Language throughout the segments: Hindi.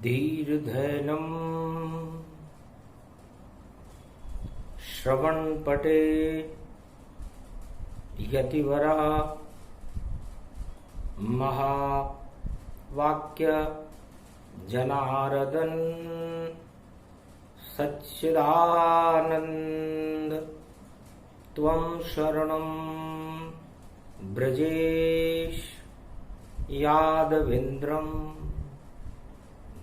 धीर्धैनम् श्रवणपटे यतिवरा महावाक्य जनार्दन सच्चिदानंद त्वं शरणं ब्रजेश यादवेन्द्रं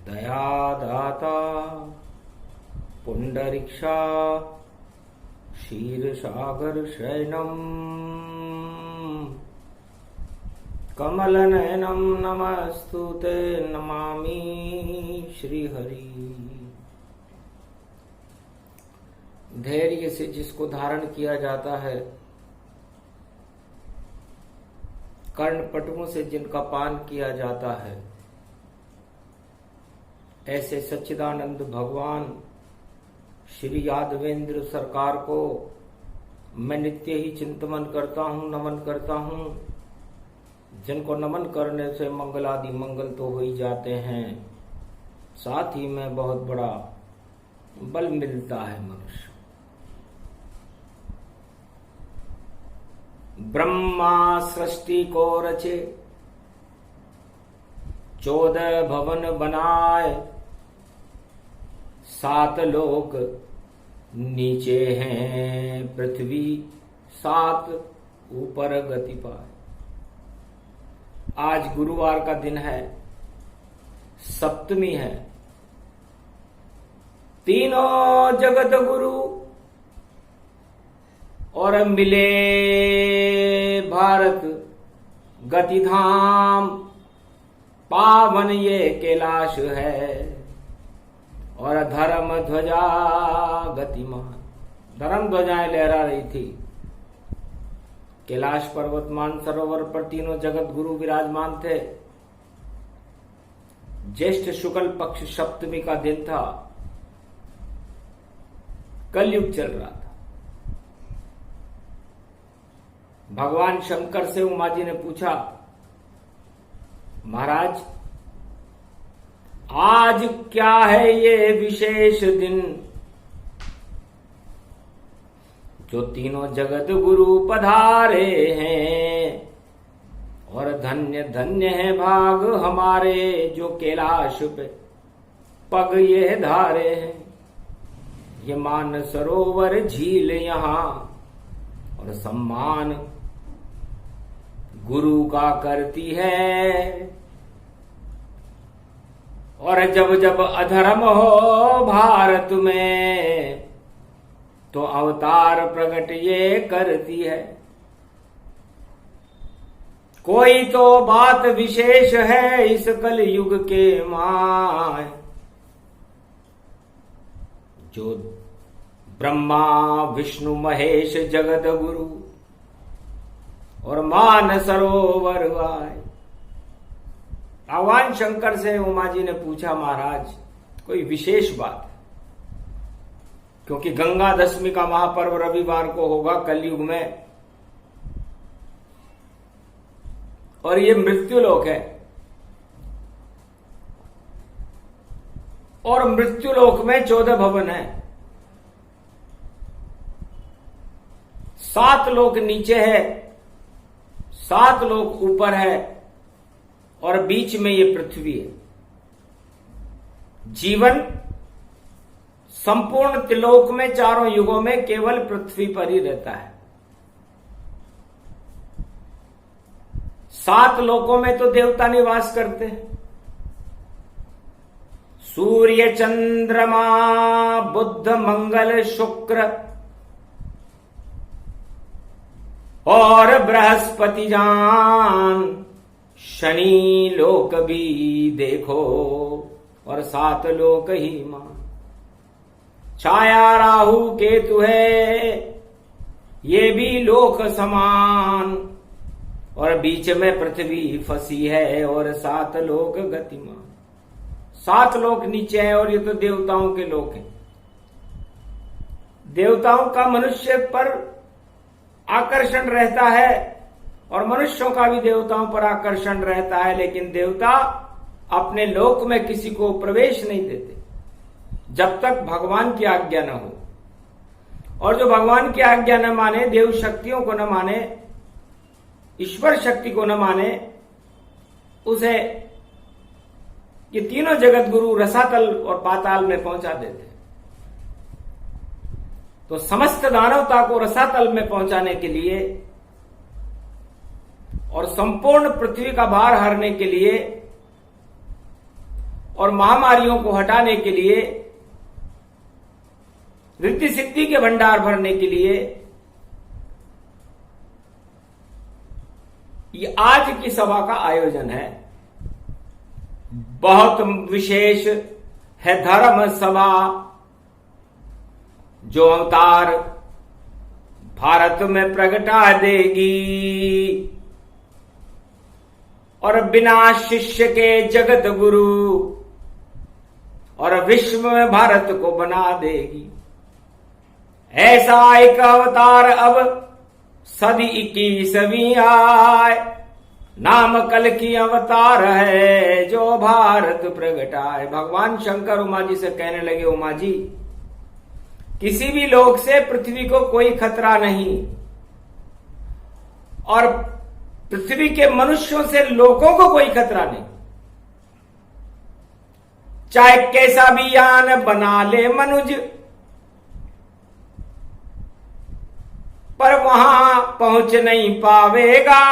दयादाता पुंडरीक्षा क्षीरसागर शयनम् कमलनयनं नमस्तुते नमामि श्रीहरि। धैर्य से जिसको धारण किया जाता है, कर्णपटुओं से जिनका पान किया जाता है, ऐसे सच्चिदानंद भगवान श्री यादवेंद्र सरकार को मैं नित्य ही चिंतन करता हूँ, नमन करता हूँ। जिनको नमन करने से मंगल आदि मंगल तो हो ही जाते हैं, साथ ही में बहुत बड़ा बल मिलता है मनुष्य। ब्रह्मा सृष्टि को रचे, 14 भवन बनाए, 7 लोक नीचे हैं पृथ्वी, 7 ऊपर गति पाए। आज गुरुवार का दिन है, सप्तमी है। तीनों जगत गुरु और मिले भारत गति धाम, पावन ये कैलाश है और धर्म ध्वजा गतिमान। धर्म ध्वजाएं लहरा रही थी। कैलाश पर्वत मानसरोवर पर तीनों जगत गुरु विराजमान थे। ज्येष्ठ शुक्ल पक्ष सप्तमी का दिन था। कलयुग चल रहा था। भगवान शंकर से उमा जी ने पूछा, महाराज आज क्या है ये विशेष दिन जो तीनों जगत गुरु पधारे हैं, और धन्य धन्य है भाग हमारे जो कैलाश पे पग ये धारे हैं। ये मान सरोवर झील यहाँ और सम्मान गुरु का करती है, और जब जब अधर्म हो भारत में तो अवतार प्रकट ये करती है। कोई तो बात विशेष है इस कल युग के माय, जो ब्रह्मा विष्णु महेश जगत गुरु और मान सरोवर आए। भगवान शंकर से उमा जी ने पूछा, महाराज कोई विशेष बात है? क्योंकि गंगा दशमी का महापर्व रविवार को होगा कलयुग में, और ये मृत्युलोक है, और मृत्युलोक में 14 भवन है। 7 लोक नीचे है, 7 लोक ऊपर है, और बीच में ये पृथ्वी है। जीवन संपूर्ण त्रिलोक में चारों युगों में केवल पृथ्वी पर ही रहता है। 7 लोकों में तो देवता निवास करते हैं। सूर्य चंद्रमा बुध मंगल शुक्र और बृहस्पति जान, शनि लोक भी देखो और 7 लोक ही मान। छाया राहु केतु है ये भी लोक समान, और बीच में पृथ्वी फंसी है और 7 लोक गतिमान। 7 लोक नीचे है, और ये तो देवताओं के लोक हैं। देवताओं का मनुष्य पर आकर्षण रहता है और मनुष्यों का भी देवताओं पर आकर्षण रहता है, लेकिन देवता अपने लोक में किसी को प्रवेश नहीं देते जब तक भगवान की आज्ञा न हो। और जो भगवान की आज्ञा न माने, देव शक्तियों को न माने, ईश्वर शक्ति को न माने, उसे ये तीनों जगत गुरु रसातल और पाताल में पहुंचा देते। तो समस्त दानवता को रसातल में पहुंचाने के लिए और संपूर्ण पृथ्वी का भार हरने के लिए और महामारियों को हटाने के लिए, रिद्धि सिद्धि के भंडार भरने के लिए ये आज की सभा का आयोजन है। बहुत विशेष है धर्म सभा, जो अवतार भारत में प्रगटा देगी और बिना शिष्य के जगत गुरु और विश्व में भारत को बना देगी। ऐसा एक अवतार अब सदी 21वीं आए, नाम कल की अवतार है जो भारत प्रगटाए। भगवान शंकर उमा जी से कहने लगे, उमा जी किसी भी लोक से पृथ्वी को कोई खतरा नहीं, और पृथ्वी के मनुष्यों से लोगों को कोई खतरा नहीं। चाहे कैसा भी यान बना ले मनुज, पर वहां पहुंच नहीं पावेगा।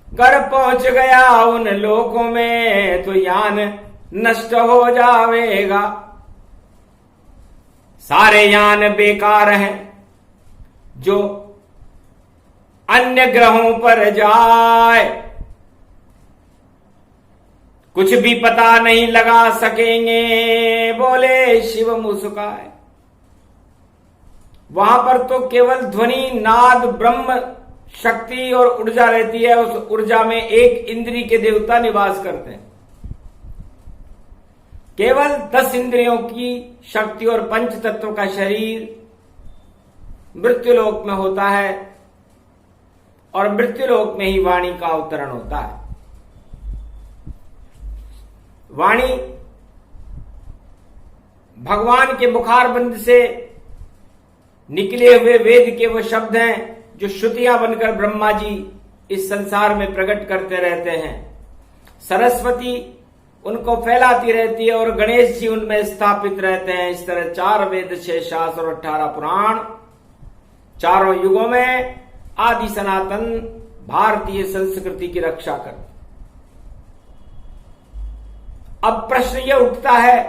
घर पहुंच गया उन लोकों में तो यान नष्ट हो जावेगा। सारे यान बेकार हैं जो अन्य ग्रहों पर जाए, कुछ भी पता नहीं लगा सकेंगे, बोले शिव मुस्काए। वहां पर तो केवल ध्वनि, नाद, ब्रह्म शक्ति और ऊर्जा रहती है। उस ऊर्जा में एक इंद्री के देवता निवास करते हैं। केवल 10 इंद्रियों की शक्ति और पंच तत्व का शरीर मृत्युलोक में होता है, और मृत्युलोक में ही वाणी का अवतरण होता है। वाणी भगवान के मुखारबंद से निकले हुए वेद के वो शब्द हैं जो श्रुतियां बनकर ब्रह्मा जी इस संसार में प्रकट करते रहते हैं। सरस्वती उनको फैलाती रहती है और गणेश जी उनमें स्थापित रहते हैं। इस तरह 4 वेद, 6 शास्त्र और 18 पुराण चारों युगों में आदि सनातन भारतीय संस्कृति की रक्षा करते। अब प्रश्न यह उठता है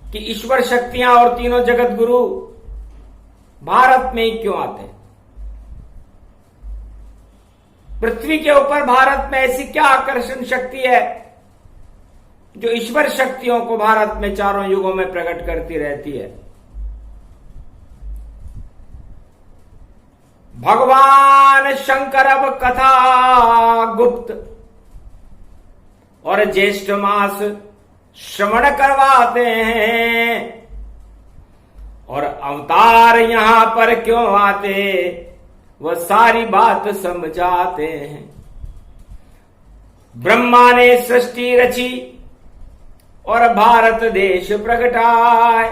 कि ईश्वर शक्तियां और तीनों जगत गुरु भारत में ही क्यों आते हैं? पृथ्वी के ऊपर भारत में ऐसी क्या आकर्षण शक्ति है जो ईश्वर शक्तियों को भारत में चारों युगों में प्रकट करती रहती है? भगवान शंकर अब कथा गुप्त और ज्येष्ठ मास श्रवण करवाते हैं, और अवतार यहां पर क्यों आते वह सारी बात समझाते हैं। ब्रह्मा ने सृष्टि रची और भारत देश प्रगटाए,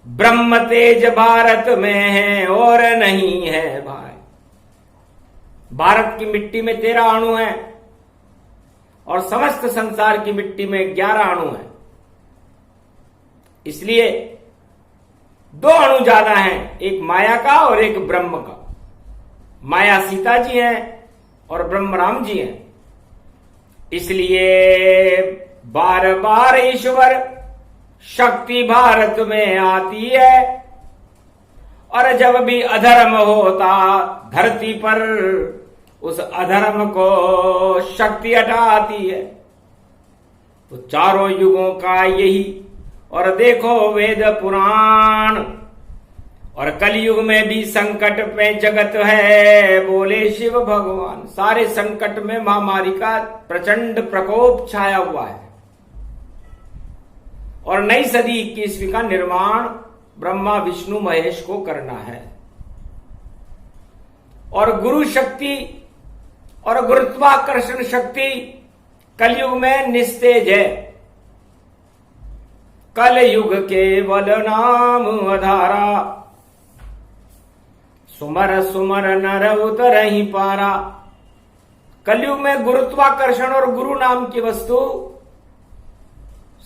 ब्रह्म तेज भारत में है और नहीं है भाई। भारत की मिट्टी में 13 अणु हैं और समस्त संसार की मिट्टी में 11 अणु हैं। इसलिए 2 अणु ज्यादा हैं, एक माया का और एक ब्रह्म का। माया सीता जी हैं और ब्रह्म राम जी हैं। इसलिए बार बार ईश्वर शक्ति भारत में आती है, और जब भी अधर्म होता धरती पर उस अधर्म को शक्ति हटाती है। तो चारों युगों का यही, और देखो वेद पुराण, और कलयुग में भी संकट में जगत है, बोले शिव भगवान। सारे संकट में महामारी का प्रचंड प्रकोप छाया हुआ है, और नई सदी 21वीं का निर्माण ब्रह्मा विष्णु महेश को करना है। और गुरु शक्ति और गुरुत्वाकर्षण शक्ति कलयुग में निस्तेज है। कल युग केवल नाम आधारा, सुमर सुमर नर उतर ही पारा। कलयुग में गुरुत्वाकर्षण और गुरु नाम की वस्तु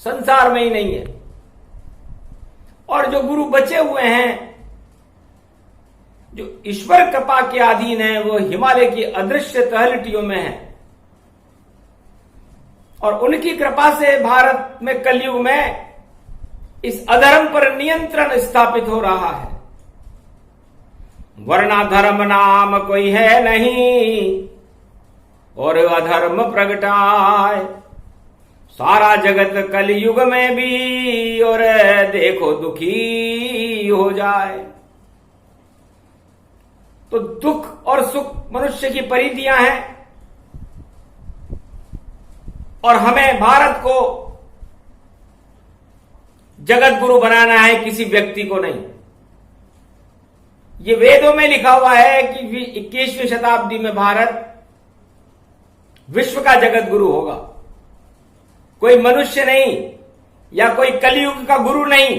संसार में ही नहीं है। और जो गुरु बचे हुए हैं, जो ईश्वर कृपा के अधीन है, वो हिमालय की अदृश्य तहलटियों में है। और उनकी कृपा से भारत में कलयुग में इस अधर्म पर नियंत्रण स्थापित हो रहा है। वरना धर्म नाम कोई है नहीं, और अधर्म प्रगटाए सारा जगत कलयुग में भी, और देखो दुखी हो जाए। तो दुख और सुख मनुष्य की परिधियां हैं, और हमें भारत को जगत गुरु बनाना है, किसी व्यक्ति को नहीं। ये वेदों में लिखा हुआ है कि 21वीं शताब्दी में भारत विश्व का जगत गुरु होगा। कोई मनुष्य नहीं, या कोई कलयुग का गुरु नहीं।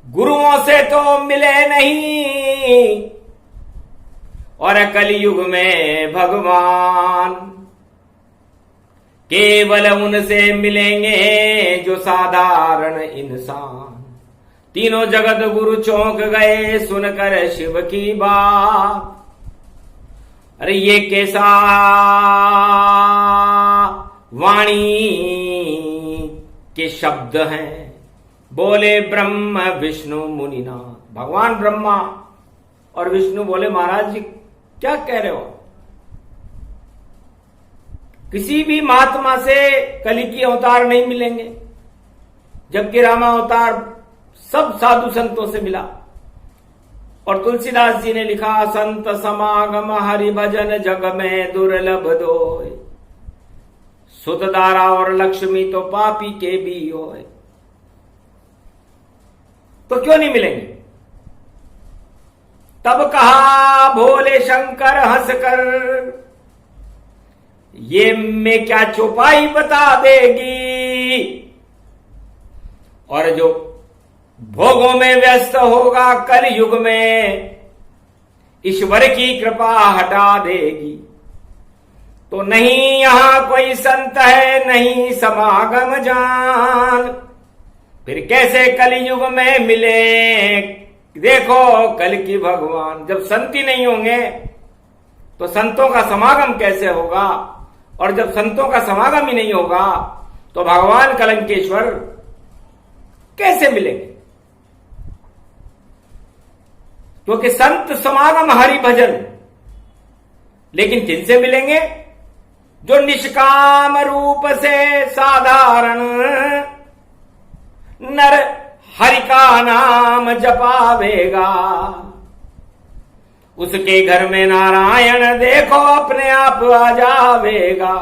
गुरुओं से तो मिले नहीं, और कलयुग में भगवान केवल उनसे मिलेंगे जो साधारण इंसान। तीनों जगत गुरु चौंक गए सुनकर शिव की बात। अरे ये कैसा वाणी के शब्द हैं, बोले ब्रह्म विष्णु मुनिनाथ। भगवान ब्रह्मा और विष्णु बोले, महाराज जी क्या कह रहे हो? किसी भी महात्मा से कली की अवतार नहीं मिलेंगे, जबकि रामावतार सब साधु संतों से मिला। और तुलसीदास जी ने लिखा, संत समागम हरि भजन जग में दुर्लभ दोय, सुतदारा और लक्ष्मी तो पापी के भी होय। तो क्यों नहीं मिलेंगे? तब कहा भोले शंकर हंसकर, ये मैं क्या चौपाई बता देगी। और जो भोगों में व्यस्त होगा कलयुग में, ईश्वर की कृपा हटा देगी। तो नहीं यहां कोई संत है, नहीं समागम जान, फिर कैसे कलयुग में मिले देखो कल की भगवान। जब संत ही नहीं होंगे तो संतों का समागम कैसे होगा? और जब संतों का समागम ही नहीं होगा तो भगवान कलंकेश्वर कैसे मिलेंगे? क्योंकि संत समागम हरि भजन, लेकिन किनसे मिलेंगे? जो निष्काम रूप से साधारण नर हरि का नाम जपावेगा, उसके घर में नारायण देखो अपने आप आ जावेगा।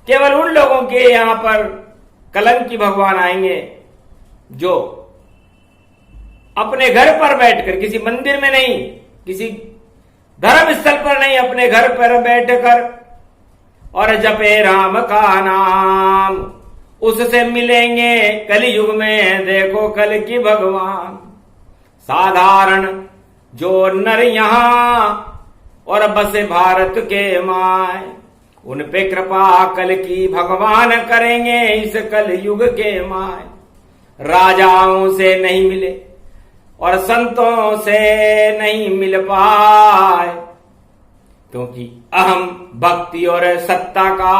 केवल उन लोगों के यहां पर कलंकी भगवान आएंगे जो अपने घर पर बैठकर, किसी मंदिर में नहीं, किसी धर्म स्थल पर नहीं, अपने घर पर बैठकर और जपे राम का नाम, उससे मिलेंगे कलयुग में देखो कल की भगवान। साधारण जो नर यहां और बसे भारत के माय, उन पे कृपा कल की भगवान करेंगे इस कल युग के माय। राजाओं से नहीं मिले और संतों से नहीं मिल पाए, क्योंकि अहम भक्ति और सत्ता का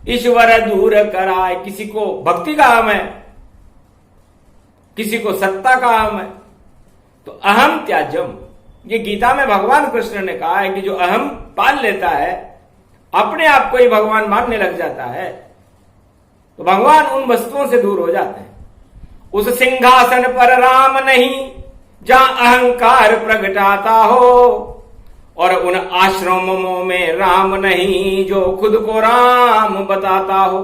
ईश्वर दूर कराए। किसी को भक्ति का अहम है, किसी को सत्ता का अहम है, तो अहम त्याज्यम, ये गीता में भगवान कृष्ण ने कहा है कि जो अहम पाल लेता है, अपने आप को ही भगवान मानने लग जाता है, तो भगवान उन वस्तुओं से दूर हो जाते हैं। उस सिंहासन पर राम नहीं जहां अहंकार प्रगटाता हो, और उन आश्रमों में राम नहीं जो खुद को राम बताता हो।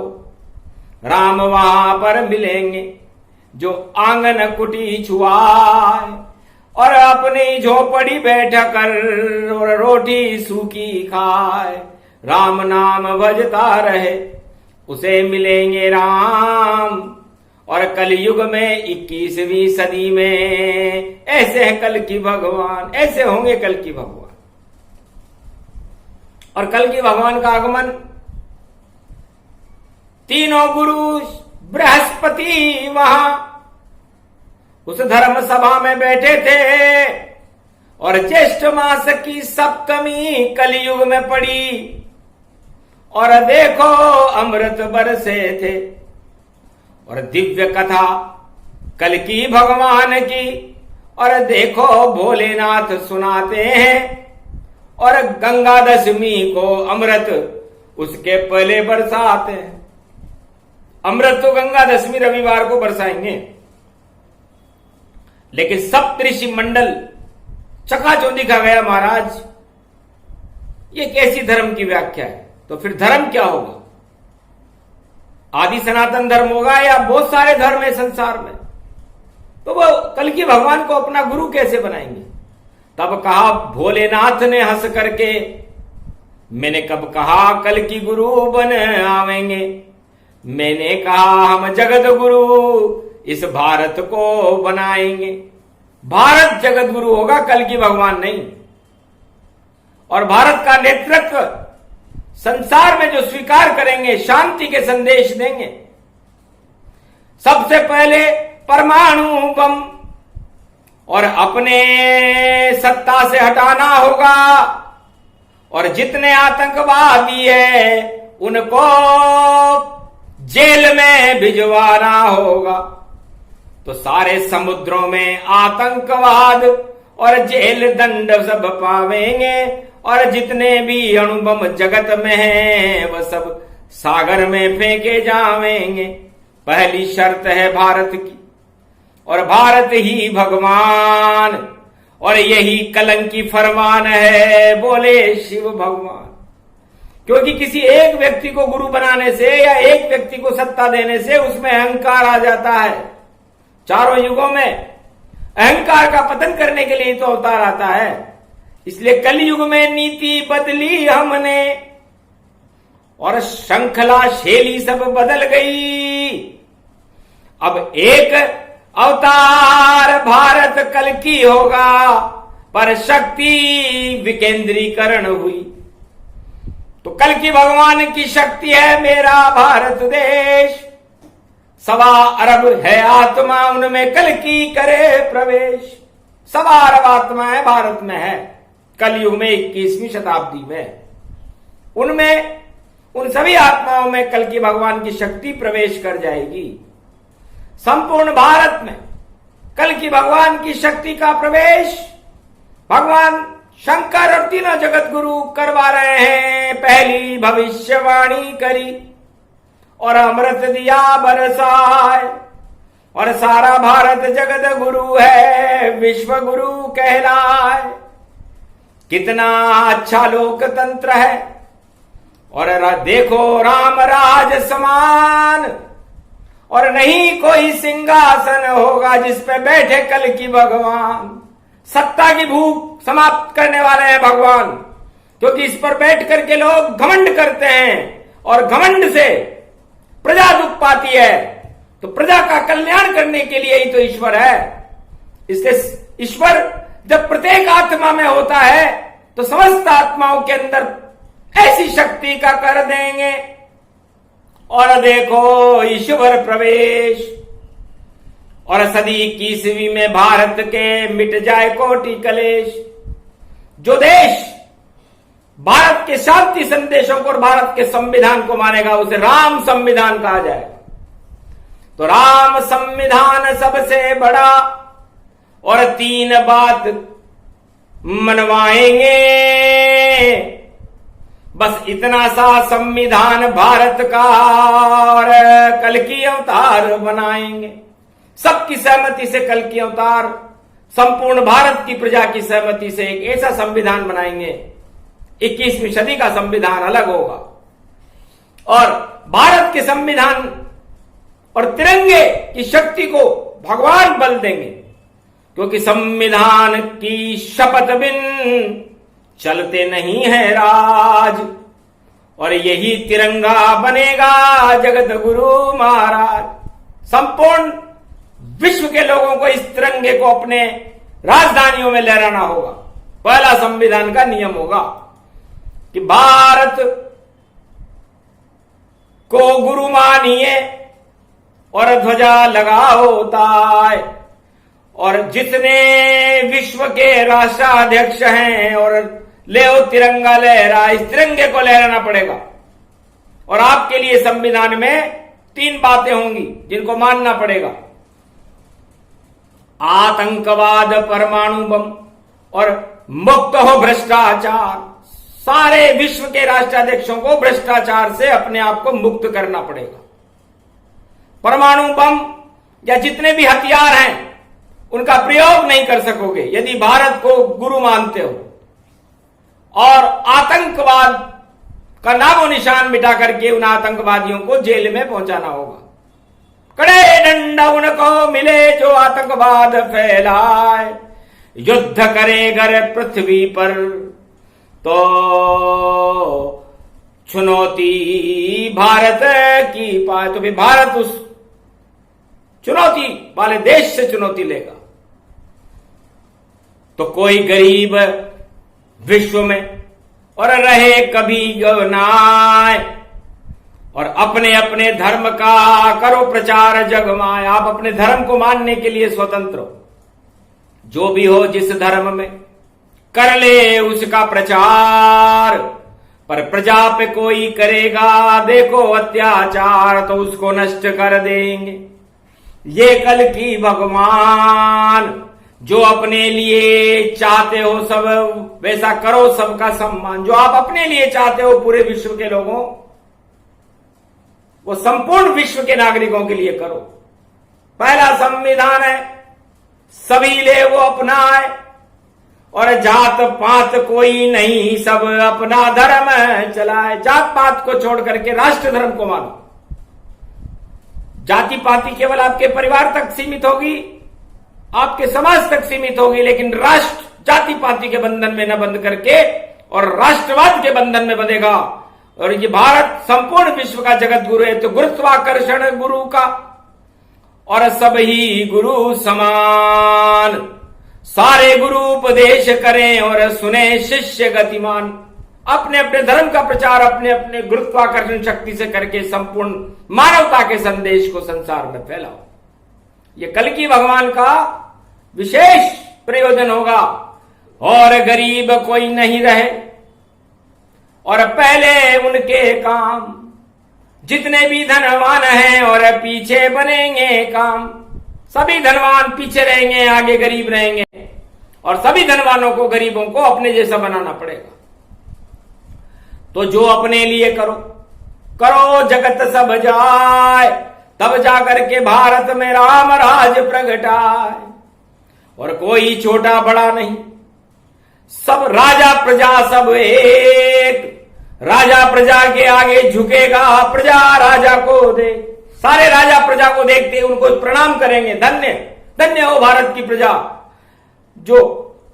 राम वहां पर मिलेंगे जो आंगन कुटी छुआए और अपनी झोपड़ी बैठ कर और रोटी सूखी खाए। राम नाम भजता रहे उसे मिलेंगे राम। और कलयुग में 21वीं सदी में ऐसे हैं कल की भगवान, ऐसे होंगे कल की भगवान। और कल की भगवान का आगमन तीनों गुरु बृहस्पति वहां उस धर्म सभा में बैठे थे और ज्येष्ठ मास की सप्तमी कलयुग में पड़ी और देखो अमृत बरसे थे। और दिव्य कथा कल की भगवान की और देखो भोलेनाथ सुनाते हैं। और गंगा दशमी को अमृत उसके पहले बरसाते हैं। अमृत तो गंगा दशमी रविवार को बरसाएंगे, लेकिन सप्तऋषि मंडल चकाचौंध दिखा गया महाराज ये कैसी धर्म की व्याख्या है। तो फिर धर्म क्या होगा? आदि सनातन धर्म होगा या बहुत सारे धर्म है संसार में? तो वो कल की भगवान को अपना गुरु कैसे बनाएंगे? तब कहा भोलेनाथ ने हंस करके, मैंने कब कहा कल की गुरु बन आवेंगे? मैंने कहा हम जगत गुरु इस भारत को बनाएंगे। भारत जगत गुरु होगा, कल की भगवान नहीं। और भारत का नेतृत्व संसार में जो स्वीकार करेंगे, शांति के संदेश देंगे। सबसे पहले परमाणु बम और अपने सत्ता से हटाना होगा। और जितने आतंकवादी है उनको जेल में भिजवाना होगा। तो सारे समुद्रों में आतंकवाद और जेल दंड सब पावेंगे। और जितने भी अणुबम जगत में हैं वह सब सागर में फेंके जावेंगे। पहली शर्त है भारत की, और भारत ही भगवान, और यही कलंकी फरमान है बोले शिव भगवान। क्योंकि किसी एक व्यक्ति को गुरु बनाने से या एक व्यक्ति को सत्ता देने से उसमें अहंकार आ जाता है। चारों युगों में अहंकार का पतन करने के लिए तो अवतार आता है। इसलिए कलयुग में नीति बदली हमने और श्रृंखला शैली सब बदल गई। अब एक अवतार भारत कल की होगा, पर शक्ति विकेंद्रीकरण हुई। तो कल की भगवान की शक्ति है मेरा भारत देश। 1.25 अरब है आत्मा, उनमें कल की करे प्रवेश। 1.25 अरब आत्माएं भारत में है कलयुग में 21वीं शताब्दी में। उनमें उन सभी आत्माओं में कल की भगवान की शक्ति प्रवेश कर जाएगी। संपूर्ण भारत में कल की भगवान की शक्ति का प्रवेश भगवान शंकर और तीनों जगत गुरु करवा रहे हैं। पहली भविष्यवाणी करी और अमृत दिया बरसाए। और सारा भारत जगत गुरु है, विश्व गुरु कहलाए। कितना अच्छा लोकतंत्र है। और देखो राम राज समान, और नहीं कोई सिंहासन होगा जिस पे बैठे कल की भगवान। सत्ता की भूख समाप्त करने वाले हैं भगवान, क्योंकि इस पर बैठ करके लोग घमंड करते हैं और घमंड से प्रजा दुख पाती है। तो प्रजा का कल्याण करने के लिए ही तो ईश्वर है। इसलिए ईश्वर जब प्रत्येक आत्मा में होता है तो समस्त आत्माओं के अंदर ऐसी शक्ति का कर देंगे। और देखो ईश्वर प्रवेश। और सदी 21वीं में भारत के मिट जाए कोटि कलेश। जो देश भारत के शांति संदेशों को और भारत के संविधान को मानेगा उसे राम संविधान कहा जाएगा। तो राम संविधान सबसे बड़ा, और 3 बात मनवाएंगे। बस इतना सा संविधान भारत का, और कल की अवतार बनाएंगे। सबकी सहमति से कल की अवतार, संपूर्ण भारत की प्रजा की सहमति से एक ऐसा संविधान बनाएंगे। 21वीं सदी का संविधान अलग होगा। और भारत के संविधान और तिरंगे की शक्ति को भगवान बल देंगे, क्योंकि संविधान की शपथ बिन चलते नहीं है राज। और यही तिरंगा बनेगा जगत गुरु महाराज। संपूर्ण विश्व के लोगों को इस तिरंगे को अपने राजधानियों में लहराना होगा। पहला संविधान का नियम होगा कि भारत को गुरु मानिए और ध्वजा लगाओ ताय। और जितने विश्व के राष्ट्राध्यक्ष हैं और ले तिरंगा लहरा, इस तिरंगे को लहराना पड़ेगा। और आपके लिए संविधान में 3 बातें होंगी जिनको मानना पड़ेगा। आतंकवाद, परमाणु बम और मुक्त हो भ्रष्टाचार। सारे विश्व के राष्ट्राध्यक्षों को भ्रष्टाचार से अपने आप को मुक्त करना पड़ेगा। परमाणु बम या जितने भी हथियार हैं उनका प्रयोग नहीं कर सकोगे यदि भारत को गुरु मानते हो। और आतंकवाद का नामो निशान मिटा करके उन आतंकवादियों को जेल में पहुंचाना होगा। कड़े डंडा उनको मिले जो आतंकवाद फैलाए, युद्ध करे गर पृथ्वी पर तो चुनौती भारत की पाए। तो भी भारत उस चुनौती वाले देश से चुनौती लेगा। तो कोई गरीब विश्व में और रहे कभी गवनाए, और अपने अपने धर्म का करो प्रचार जगमाए। आप अपने धर्म को मानने के लिए स्वतंत्र हो। जो भी हो जिस धर्म में कर ले उसका प्रचार, पर प्रजा पे कोई करेगा देखो अत्याचार तो उसको नष्ट कर देंगे। ये कल की भगवान जो अपने लिए चाहते हो सब वैसा करो, सबका सम्मान। जो आप अपने लिए चाहते हो पूरे विश्व के लोगों, वो संपूर्ण विश्व के नागरिकों के लिए करो। पहला संविधान है सभी ले वो अपनाए, और जात पात कोई नहीं सब अपना धर्म चलाए। जात पात को छोड़ करके राष्ट्र धर्म को मानो। जाति पाति केवल आपके परिवार तक सीमित होगी, आपके समाज तक सीमित होगी, लेकिन राष्ट्र जाति पाति के बंधन में न बंध करके और राष्ट्रवाद के बंधन में बंधेगा। और ये भारत संपूर्ण विश्व का जगत गुरु है, तो गुरुत्वाकर्षण गुरु का और सब ही गुरु समान। सारे गुरु उपदेश करें और सुने शिष्य गतिमान। अपने अपने धर्म का प्रचार अपने अपने गुरुत्वाकर्षण शक्ति से करके संपूर्ण मानवता के संदेश को संसार में फैलाओ। ये कल की भगवान का विशेष प्रयोजन होगा। और गरीब कोई नहीं रहे और पहले उनके काम, जितने भी धनवान हैं और पीछे बनेंगे काम। सभी धनवान पीछे रहेंगे, आगे गरीब रहेंगे, और सभी धनवानों को गरीबों को अपने जैसा बनाना पड़ेगा। तो जो अपने लिए करो करो जगत सब जाए, तब जाकर के भारत में राम राज प्रगटाए। और कोई छोटा बड़ा नहीं, सब राजा प्रजा सब एक। राजा प्रजा के आगे झुकेगा, प्रजा राजा को दे। सारे राजा प्रजा को देखते उनको प्रणाम करेंगे। धन्य धन्य हो भारत की प्रजा, जो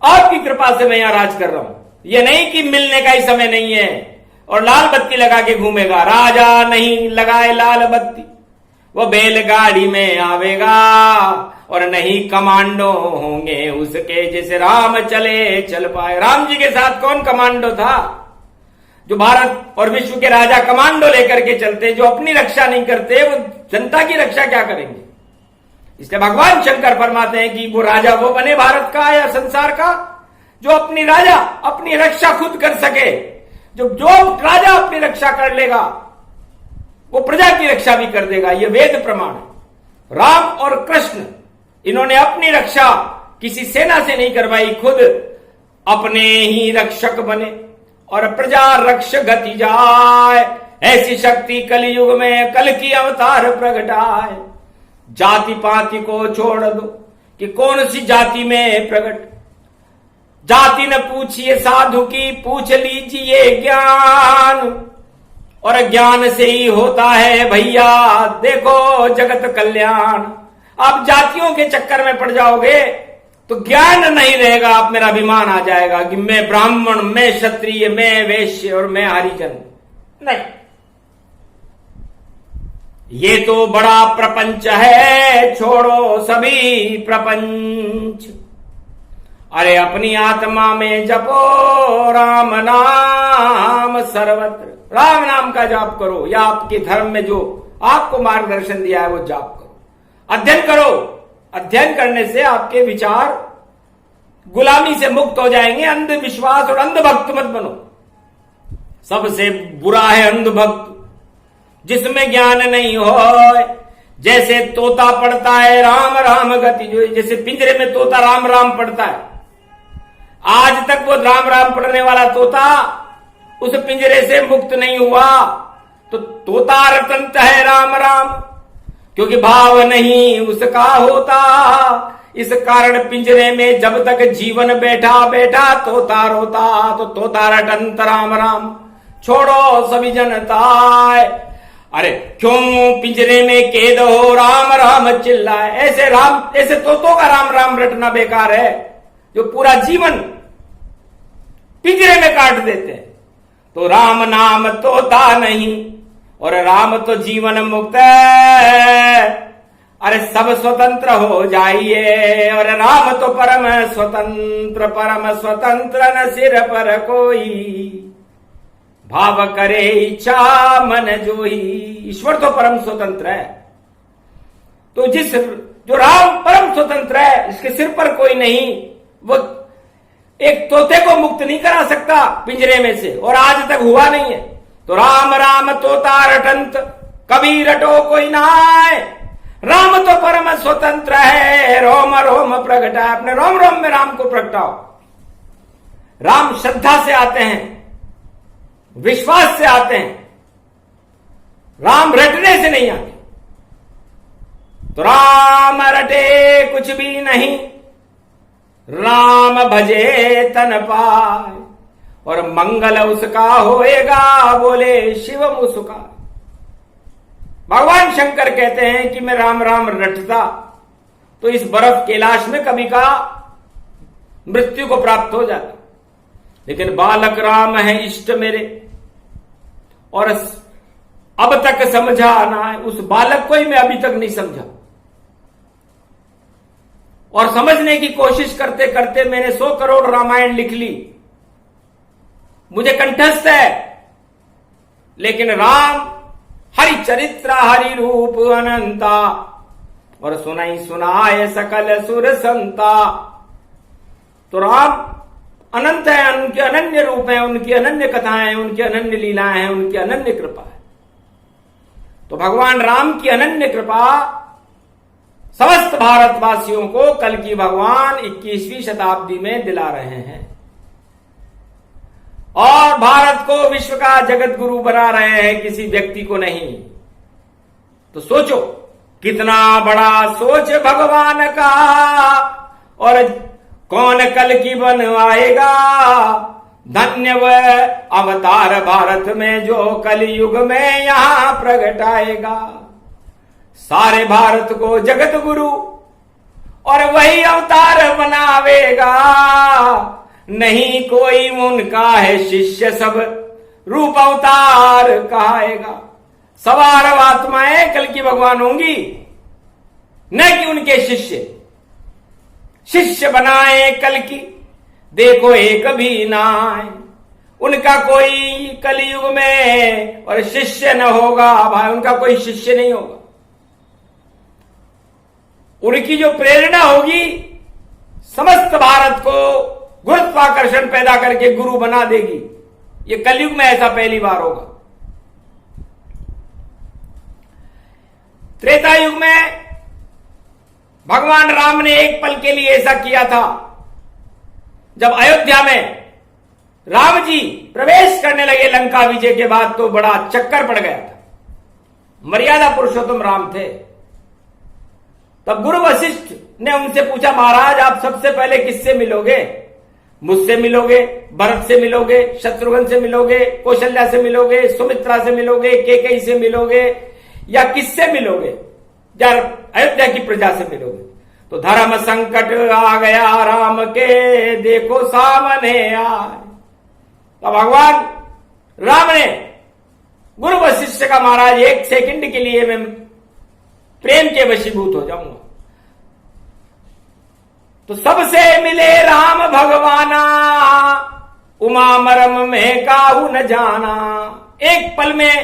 आपकी कृपा से मैं यहां राज कर रहा हूं। यह नहीं कि मिलने का ही समय नहीं है और लाल बत्ती लगा के घूमेगा। राजा नहीं लगाए लाल बत्ती, वो बैलगाड़ी में आवेगा। और नहीं कमांडो होंगे उसके, जैसे राम चले चल पाए। राम जी के साथ कौन कमांडो था? जो भारत और विश्व के राजा कमांडो लेकर के चलते, जो अपनी रक्षा नहीं करते, वो जनता की रक्षा क्या करेंगे? इसलिए भगवान शंकर फरमाते हैं कि वो राजा वो बने भारत का या संसार का जो अपनी राजा अपनी रक्षा खुद कर सके। जो राजा अपनी रक्षा कर लेगा वो प्रजा की रक्षा भी कर देगा। ये वेद प्रमाण है। राम और कृष्ण इन्होंने अपनी रक्षा किसी सेना से नहीं करवाई, खुद अपने ही रक्षक बने। और प्रजा रक्ष गति जाए, ऐसी शक्ति कलयुग में कल की अवतार प्रगटाए। जाति पाति को छोड़ दो कि कौन सी जाति में प्रकट। जाति न पूछिए साधु की, पूछ लीजिए ज्ञान। और ज्ञान से ही होता है भैया देखो जगत कल्याण। आप जातियों के चक्कर में पड़ जाओगे तो ज्ञान नहीं रहेगा। आप मेरा अभिमान आ जाएगा कि मैं ब्राह्मण, मैं क्षत्रिय, मैं वैश्य और मैं हरिजन। नहीं, ये तो बड़ा प्रपंच है, छोड़ो सभी प्रपंच। अरे अपनी आत्मा में जपो राम नाम सर्वत्र। राम नाम का जाप करो, या आपके धर्म में जो आपको मार्गदर्शन दिया है वो जाप करो, अध्ययन करो। अध्ययन करने से आपके विचार गुलामी से मुक्त हो जाएंगे। अंधविश्वास और अंधभक्त मत बनो। सबसे बुरा है अंधभक्त, जिसमें ज्ञान नहीं हो। जैसे तोता पढ़ता है राम राम गति, जो जैसे पिंजरे में तोता राम राम पढ़ता है, आज तक वो राम राम पढ़ने वाला तोता उस पिंजरे से मुक्त नहीं हुआ। तो तोता रटंत है राम राम, क्योंकि भाव नहीं उसका होता। इस कारण पिंजरे में जब तक जीवन बैठा बैठा तोता रोता, तो तोता रटंत राम राम। छोड़ो सभी जनता, अरे क्यों पिंजरे में कैद हो राम राम चिल्लाए। ऐसे तोतों का राम राम रटना बेकार है, जो पूरा जीवन पिंजरे में काट देते हैं। तो राम नाम तोता नहीं, और राम तो जीवन मुक्त है। अरे सब स्वतंत्र हो जाइए, और राम तो परम स्वतंत्र न सिर पर कोई, भाव करे इच्छा मन जोई। ईश्वर तो परम स्वतंत्र है। तो जो राम परम स्वतंत्र है, इसके सिर पर कोई नहीं, वो एक तोते को मुक्त नहीं करा सकता पिंजरे में से, और आज तक हुआ नहीं है। तो राम राम तोता रटंत, कभी रटो कोई ना आए। राम तो परम स्वतंत्र है, रोम रोम प्रगटा। अपने रोम रोम में राम को प्रगटाओ। राम श्रद्धा से आते हैं, विश्वास से आते हैं, राम रटने से नहीं आते। तो राम रटे कुछ भी नहीं, राम भजे तन पाए, और मंगल उसका होएगा, बोले शिव मुस्का। भगवान शंकर कहते हैं कि मैं राम राम रटता तो इस बर्फ कैलाश में कभी का मृत्यु को प्राप्त हो जाता, लेकिन बालक राम है इष्ट मेरे, और अब तक समझा ना है। उस बालक को ही मैं अभी तक नहीं समझा, और समझने की कोशिश करते करते मैंने 100 करोड़ रामायण लिख ली, मुझे कंठस्थ है। लेकिन राम हरि चरित्र हरि रूप अनंता, और सुनाई सुनाए सकल सुर संता। तो राम अनंत है, उनके अनन्य रूप है, उनकी अनन्य कथाएं हैं, उनकी अनन्य लीलाएं हैं, उनकी अनन्य कृपा है। तो भगवान राम की अनन्य कृपा समस्त भारतवासियों को कल की भगवान 21वीं शताब्दी में दिला रहे हैं, और भारत को विश्व का जगत गुरु बना रहे हैं, किसी व्यक्ति को नहीं। तो सोचो कितना बड़ा सोच भगवान का, और कौन कल की बनवाएगा धन्य वह अवतार भारत में, जो कलयुग में यहां प्रगटाएगा सारे भारत को जगत गुरु, और वही अवतार बनावेगा। नहीं कोई उनका है शिष्य, सब रूप अवतार कहाएगा। सवार आत्माएं कल की भगवान होंगी, न कि उनके शिष्य बनाए कल की। देखो एक भी ना आए उनका कोई कलयुग में, और शिष्य न होगा भाई, उनका कोई शिष्य नहीं होगा। उनकी जो प्रेरणा होगी समस्त भारत को गुरुत्वाकर्षण पैदा करके गुरु बना देगी। ये कलयुग में ऐसा पहली बार होगा। त्रेता युग में भगवान राम ने एक पल के लिए ऐसा किया था, जब अयोध्या में राम जी प्रवेश करने लगे लंका विजय के बाद, तो बड़ा चक्कर पड़ गया था। मर्यादा पुरुषोत्तम राम थे। तब गुरु वशिष्ठ ने उनसे पूछा, महाराज आप सबसे पहले किससे मिलोगे? मुझसे मिलोगे, भरत से मिलोगे, शत्रुघ्न से मिलोगे, कौशल्या से मिलोगे, सुमित्रा से मिलोगे, कैकेयी से मिलोगे, या किससे मिलोगे? या अयोध्या की प्रजा से मिलोगे? तो धर्म संकट आ गया राम के, देखो सामने आए। तो भगवान राम ने गुरु वशिष्ठ का महाराज एक सेकंड के लिए मैं प्रेम के वशीभूत हो जाऊंगा। तो सबसे मिले राम भगवाना, उमा मरम में काहू न जाना। एक पल में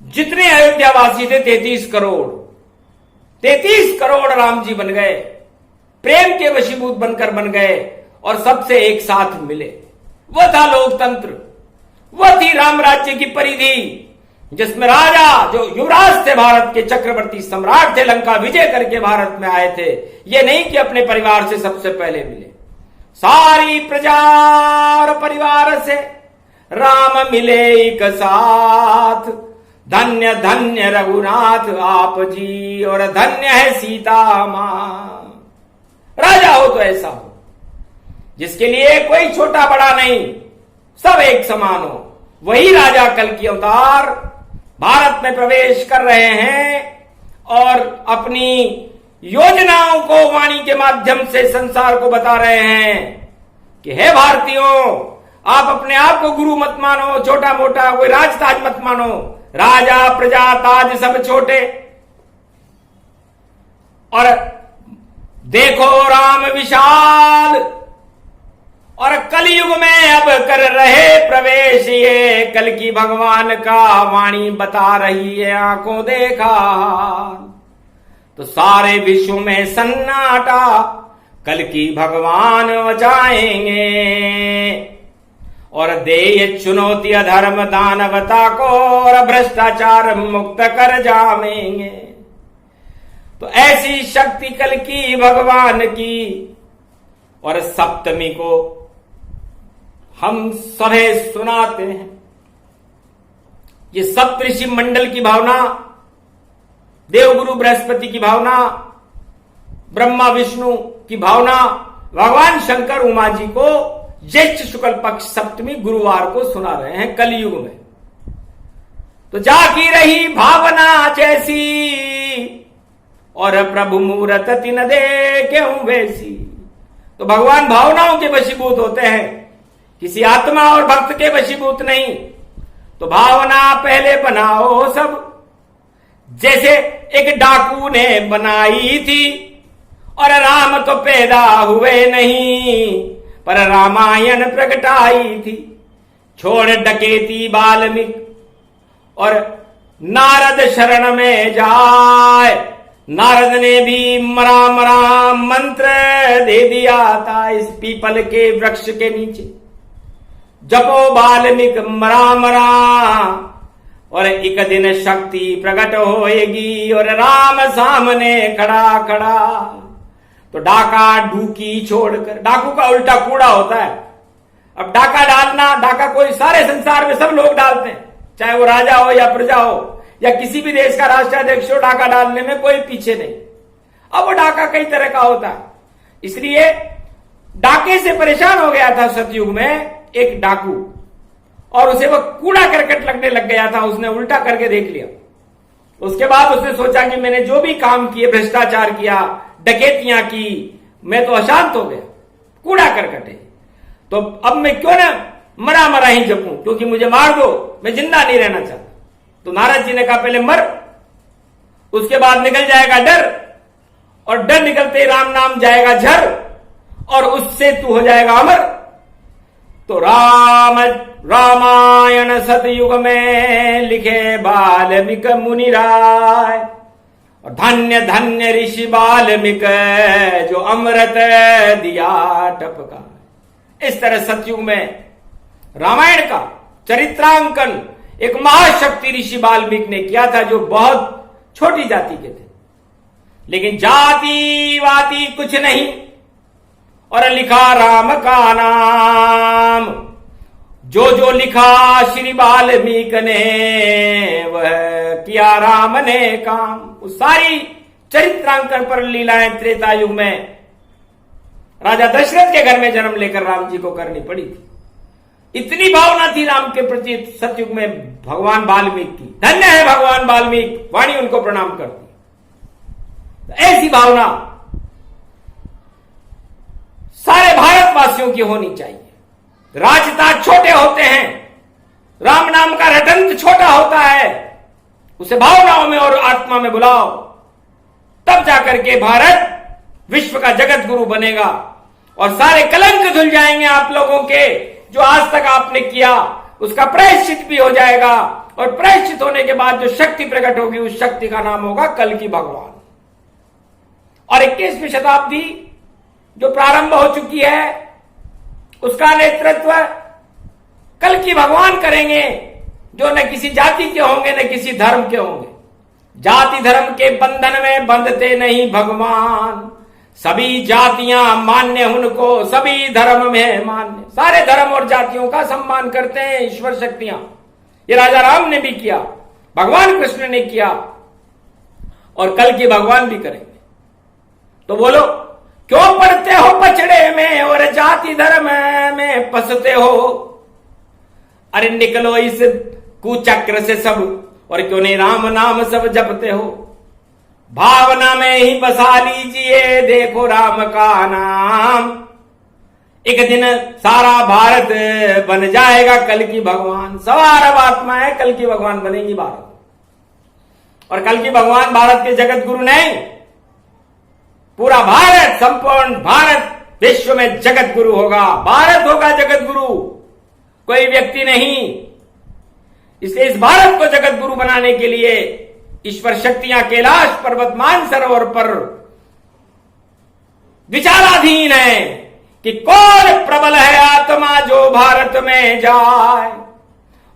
जितने अयोध्यावासी थे 33 करोड़, 33 करोड़ राम जी बन गए, प्रेम के वशीभूत बनकर बन गए और सबसे एक साथ मिले। वह था लोकतंत्र, वह थी राम राज्य की परिधि, जिसमें राजा जो युवराज थे, भारत के चक्रवर्ती सम्राट थे, लंका विजय करके भारत में आए थे। ये नहीं कि अपने परिवार से सबसे पहले मिले, सारी प्रजा और परिवार से राम मिले एक साथ। धन्य धन्य रघुनाथ आप जी और धन्य है सीता मां। राजा हो तो ऐसा हो जिसके लिए कोई छोटा बड़ा नहीं, सब एक समान हो। वही राजा कल की अवतार भारत में प्रवेश कर रहे हैं और अपनी योजनाओं को वाणी के माध्यम से संसार को बता रहे हैं कि हे भारतीयों, आप अपने आप को गुरु मत मानो, छोटा मोटा कोई राजताज मत मानो, राजा प्रजा ताज सब छोटे। और देखो राम विशाल, और कलयुग में अब कर रहे प्रवेश, ये कल की भगवान का वाणी बता रही है आंखों देखा। तो सारे विश्व में सन्नाटा कल की भगवान बचाएंगे और दे ये चुनौती अधर्म दानवता को और भ्रष्टाचार मुक्त कर जाएंगे। तो ऐसी शक्ति कल की भगवान की। और सप्तमी को हम सभे सुनाते हैं ये सप्तऋषि मंडल की भावना, देवगुरु बृहस्पति की भावना, ब्रह्मा विष्णु की भावना, भगवान शंकर उमा जी को ज्येष्ठ शुक्ल पक्ष सप्तमी गुरुवार को सुना रहे हैं कलयुग में। तो जाकी रही भावना जैसी और प्रभु मूरत तिन दे क्यों वैसी। तो भगवान भावनाओं के वशीभूत होते हैं, किसी आत्मा और भक्त के वशीभूत नहीं। तो भावना पहले बनाओ सब, जैसे एक डाकू ने बनाई थी। और राम तो पैदा हुए नहीं पर रामायण प्रगटाई थी। छोड़ डकैती वाल्मीकि और नारद शरण में जाए। नारद ने भी मरा मंत्र दे दिया था इस पीपल के वृक्ष के नीचे। जपो वाल्मीकि मरा और एक दिन शक्ति प्रकट होएगी और राम सामने खड़ा खड़ा। तो डाका डूकी छोड़कर, डाकू का उल्टा कूड़ा होता है। अब डाका डालना, डाका कोई सारे संसार में सब लोग डालते हैं, चाहे वो राजा हो या प्रजा हो या किसी भी देश का राष्ट्राध्यक्ष हो, डाका डालने में कोई पीछे नहीं। अब वो डाका कई तरह का होता है, इसलिए डाके से परेशान हो गया था सतयुग में एक डाकू, और उसे वो कूड़ा करकट लगने लग गया था। उसने उल्टा करके देख लिया। उसके बाद उसने सोचा कि मैंने जो भी काम किए, भ्रष्टाचार किया, डकैतियां की, मैं तो अशांत हो गया, कूड़ा करकट है। तो अब मैं क्यों ना मरा ही जपूं, क्योंकि मुझे मार दो, मैं जिंदा नहीं रहना चाहता। तो नारद जी ने कहा पहले मर, उसके बाद निकल जाएगा डर, और डर निकलते ही राम नाम जाएगा झर, और उससे तू हो जाएगा अमर। तो रामायण सतयुग में लिखे वाल्मीकि मुनि राय, और धन्य धन्य ऋषि वाल्मीकि जो अमृत दिया टपका। इस तरह सतयुग में रामायण का चरित्रांकन एक महाशक्ति ऋषि वाल्मीकि ने किया था, जो बहुत छोटी जाति के थे, लेकिन जाति वाति कुछ नहीं, और लिखा राम का नाम। जो लिखा श्री वाल्मीकि ने वह किया राम ने काम। वो सारी चरित्रांकन पर लीलाएं त्रेता युग में राजा दशरथ के घर में जन्म लेकर राम जी को करनी पड़ी थी। इतनी भावना थी राम के प्रति सतयुग में भगवान वाल्मीकि की। धन्य है भगवान वाल्मीकि, वाणी उनको प्रणाम करती। ऐसी भावना सारे भारतवासियों की होनी चाहिए। राजता छोटे होते हैं, राम नाम का रटंत छोटा होता है, उसे भावनाओं में और आत्मा में बुलाओ, तब जाकर के भारत विश्व का जगत गुरु बनेगा और सारे कलंक धुल जाएंगे आप लोगों के जो आज तक आपने किया, उसका प्रायश्चित भी हो जाएगा और प्रायश्चित होने के बाद जो शक्ति प्रकट होगी उस शक्ति का नाम होगा कल की भगवान। और 21वीं शताब्दी जो प्रारंभ हो चुकी है उसका नेतृत्व कल की भगवान करेंगे, जो न किसी जाति के होंगे न किसी धर्म के होंगे। जाति धर्म के बंधन में बंधते नहीं भगवान, सभी जातियां मान्य उनको, सभी धर्म में मान्य। सारे धर्म और जातियों का सम्मान करते हैं ईश्वर शक्तियां। ये राजा राम ने भी किया, भगवान कृष्ण ने किया और कल की भगवान भी करेंगे। तो बोलो, क्यों पड़ते हो पचड़े में और जाति धर्म में फंसते हो? अरे निकलो इस कुचक्र से सब, और क्यों नहीं राम नाम सब जपते हो? भावना में ही बसा लीजिए, देखो राम का नाम, एक दिन सारा भारत बन जाएगा कल की भगवान। सवार अब आत्मा है, कल की भगवान बनेगी भारत। और कल की भगवान भारत के जगत गुरु नहीं, पूरा भारत, संपूर्ण भारत विश्व में जगत गुरु होगा। भारत होगा जगत गुरु, कोई व्यक्ति नहीं। इसलिए इस भारत को जगत गुरु बनाने के लिए ईश्वर शक्तियां कैलाश पर्वत मानसरोवर पर विचाराधीन है कि कौन प्रबल है आत्मा जो भारत में जाए,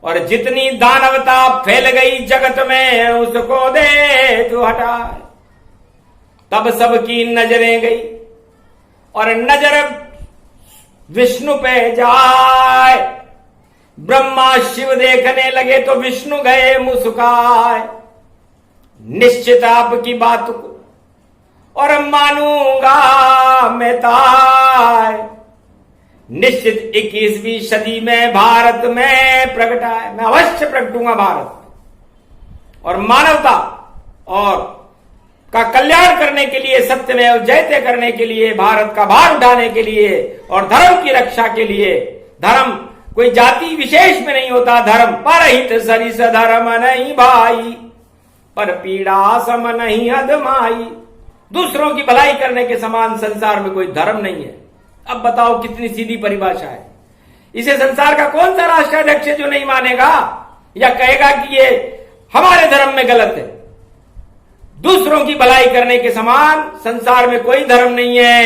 और जितनी दानवता फैल गई जगत में उसको दे तो हटाए। तब सबकी नजरें गई और नजर विष्णु पे जाए। ब्रह्मा शिव देखने लगे तो विष्णु गए मुस्काए। निश्चित आपकी बात को और मानूंगा मैं ताय, निश्चित 21वीं सदी में भारत में प्रगटाए। मैं अवश्य प्रगटूंगा भारत और मानवता और का कल्याण करने के लिए, सत्यमेव जयते करने के लिए, भारत का भार उठाने के लिए और धर्म की रक्षा के लिए। धर्म कोई जाति विशेष में नहीं होता, धर्म परहित सरिस धर्म नहीं भाई, पर पीड़ा सम नहीं अधमाई। दूसरों की भलाई करने के समान संसार में कोई धर्म नहीं है। अब बताओ कितनी सीधी परिभाषा है। इसे संसार का कौन सा राष्ट्राध्यक्ष जो नहीं मानेगा या कहेगा कि ये हमारे धर्म में गलत है। दूसरों की भलाई करने के समान संसार में कोई धर्म नहीं है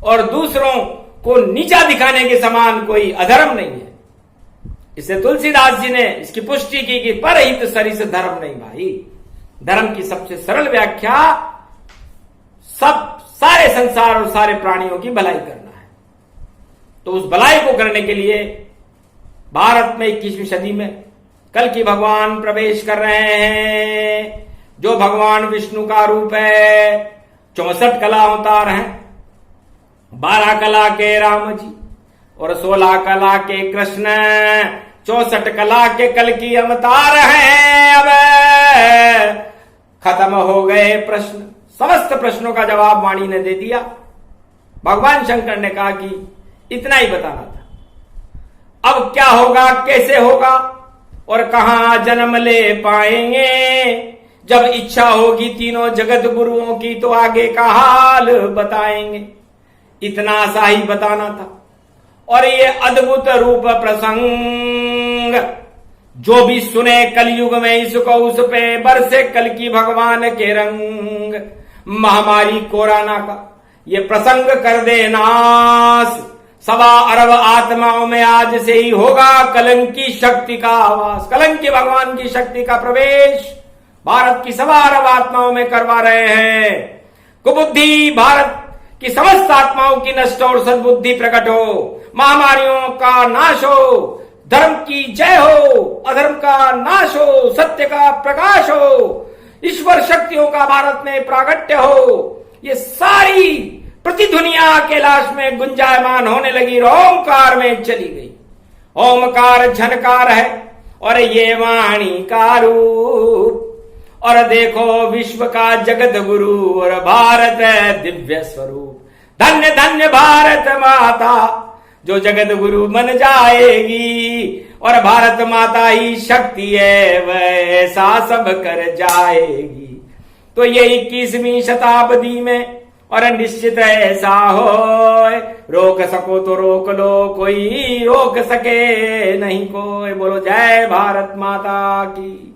और दूसरों को नीचा दिखाने के समान कोई अधर्म नहीं है। इससे तुलसीदास जी ने इसकी पुष्टि की कि परहित सरिस धर्म नहीं भाई। धर्म की सबसे सरल व्याख्या सारे संसार और सारे प्राणियों की भलाई करना है। तो उस भलाई को करने के लिए भारत में 21वीं सदी में कल की भगवान प्रवेश कर रहे हैं, जो भगवान विष्णु का रूप है। 64 कला अवतार हैं, 12 कला के राम जी और 16 कला के कृष्ण, 64 कला के कल की अवतार हैं। अब खत्म हो गए प्रश्न, समस्त प्रश्नों का जवाब वाणी ने दे दिया। भगवान शंकर ने कहा कि इतना ही बताना था। अब क्या होगा, कैसे होगा और कहां जन्म ले पाएंगे, जब इच्छा होगी तीनों जगत गुरुओं की तो आगे का हाल बताएंगे। इतना सा ही बताना था। और ये अद्भुत रूप प्रसंग जो भी सुने कलयुग में इसको उस पे बरसे कल की भगवान के रंग। महामारी कोरोना का ये प्रसंग कर दे नाश, 1.25 अरब आत्माओं में आज से ही होगा कलंकी शक्ति का आवास। कलंकी भगवान की शक्ति का प्रवेश भारत की 1.25 अरब आत्माओं में करवा रहे हैं। कुबुद्धि भारत की समस्त आत्माओं की नष्ट और सद्बुद्धि प्रकट हो, महामारियों का नाश हो, धर्म की जय हो, अधर्म का नाश हो, सत्य का प्रकाश हो, ईश्वर शक्तियों का भारत में प्रागट्य हो। ये सारी प्रतिध्वनियां कैलाश में गुंजायमान होने लगी, ओंकार में चली गई। ओंकार झनकार है और ये वाणी का रूप, और देखो विश्व का जगत गुरु और भारत है दिव्य स्वरूप। धन्य धन्य भारत माता जो जगत गुरु बन जाएगी और भारत माता ही शक्ति है, वह ऐसा सब कर जाएगी। तो ये 21वीं शताब्दी में और निश्चित ऐसा हो, रोक सको तो रोक लो, कोई रोक सके नहीं कोई। बोलो जय भारत माता की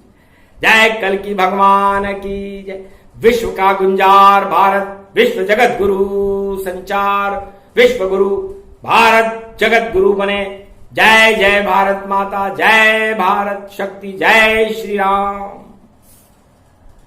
जय, कल की भगवान की जय। विश्व का गुंजार भारत, विश्व जगत गुरु संचार, विश्व गुरु भारत जगत गुरु बने। जय जय भारत माता, जय भारत शक्ति, जय श्री राम।